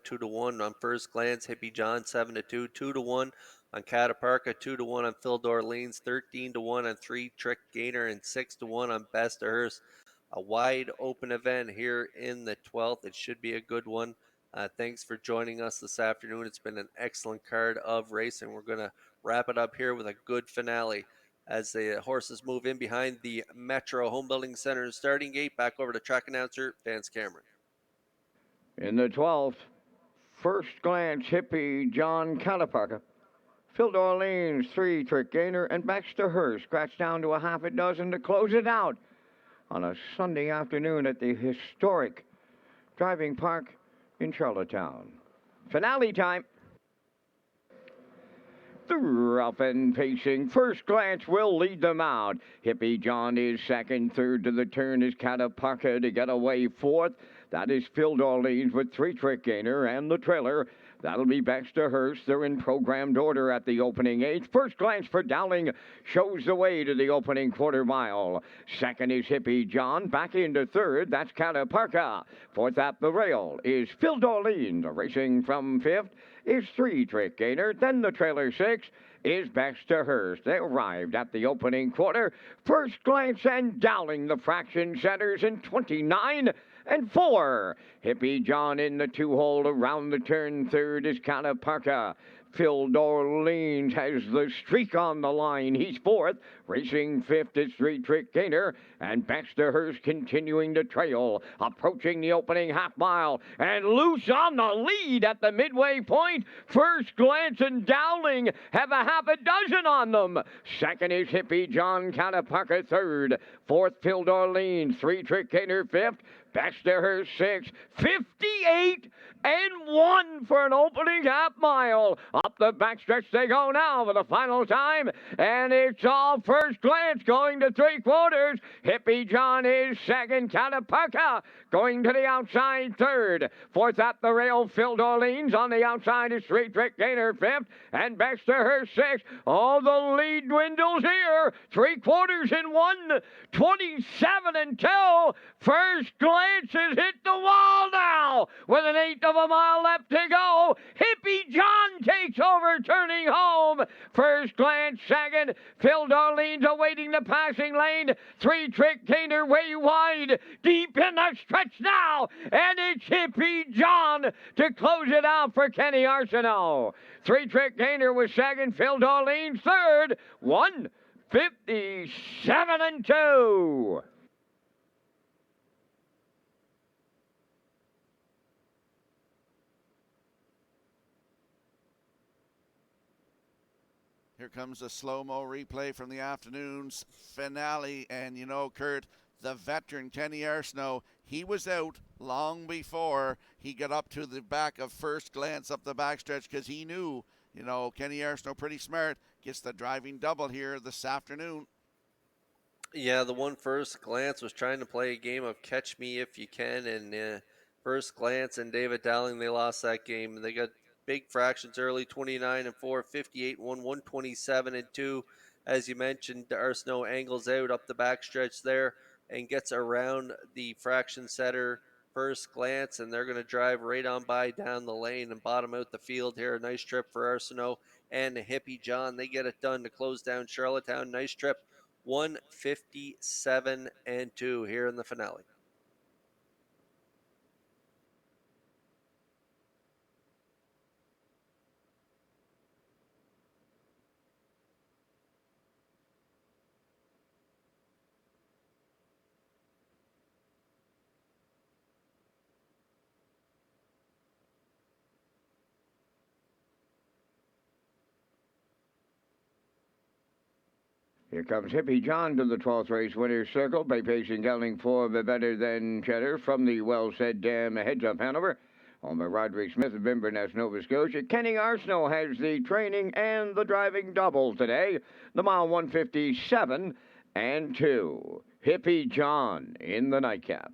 2-1 on First Glance. Hippie John 7-2, 2-1 on Cataparca, 2-1 on Phil Dorleans, 13-1 on Three Trick Gainer, and 6-1 on Best of Hearst. A wide open event here in the 12th. It should be a good one. Thanks for joining us this afternoon. It's been an excellent card of racing. We're going to wrap it up here with a good finale as the horses move in behind the Metro Home Building Center starting gate. Back over to track announcer Vance Cameron. In the 12th, First Glance, Hippie John Cataparca. Phil Dorleans, Three Trick Gainer, and Baxter Hearst scratched down to a half a dozen to close it out on a Sunday afternoon at the historic Driving Park in Charlottetown. Finale time. The rough and pacing First Glance will lead them out. Hippie John is second. Third to the turn is Cataparca to get away fourth. That is Phil Dorleans with Three Trick Gainer and the trailer. That'll be Baxter Hearst. They're in programmed order at the opening eighth. First Glance for Dowling shows the way to the opening quarter mile. Second is Hippie John. Back into third. That's Cataparca. Fourth at the rail is Phil Dorleans. Racing from fifth is Three Trick Gainer. Then the trailer six is Baxter Hearst. They arrived at the opening quarter. First Glance and Dowling, the fraction setters in 29 and 4. Hippie John in the two-hole around the turn. Third is Cataparca. Phil Dorleans has the streak on the line. He's fourth. Racing fifth is Three Trick Gainer. And Baxter Hearst continuing to trail. Approaching the opening half mile. And loose on the lead at the midway point. First Glance and Dowling have a half a dozen on them. Second is Hippie John. Cataparca third. Fourth, Phil Dorleans. Three Trick Gainer fifth. Baxter Hearst sixth. 58 and 1 for an opening half mile. Up the backstretch they go now for the final time. And it's all First Glance going to three quarters. Hippie John is second. Cataparca going to the outside third. Fourth at the rail, Phil Dorleans. On the outside is Three Trick Gainer fifth. And Baxter Hearst sixth. All the lead dwindles here. Three quarters in 1:27 until First Glance has hit the wall now with an eighth of a mile left to go. Hippie John takes over, turning home. First Glance second. Phil Dorleans awaiting the passing lane. Three Trick Gainer way wide. Deep in the stretch now. And it's Hippie John to close it out for Kenny Arsenault. Three Trick Gainer was second. Phil Dorleans third. 1:57 and 2. Here comes a slow-mo replay from the afternoon's finale. And, you know, Kurt, the veteran Kenny Arsenault, he was out long before he got up to the back of First Glance up the backstretch because he knew, you know, Kenny Arsenault, pretty smart, gets the driving double here this afternoon. Yeah, the one First Glance was trying to play a game of catch me if you can, and First Glance and David Dowling, they lost that game, and they got big fractions early, 29 and 4, 58 1, 127 and 2. As you mentioned, Arsenault angles out up the backstretch there and gets around the fraction setter First Glance, and they're going to drive right on by down the lane and bottom out the field here. A nice trip for Arsenault and Hippie John. They get it done to close down Charlottetown. Nice trip. 157 and 2 here in the finale. Here comes Hippie John to the 12th race winner's circle by pacing gelding for the Better Than Cheddar from the Well-Said Dam Heads Up Hanover. Owner Roderick Smith of Inverness, Nova Scotia. Kenny Arsenault has the training and the driving double today. The mile 157 and 2. Hippie John in the nightcap.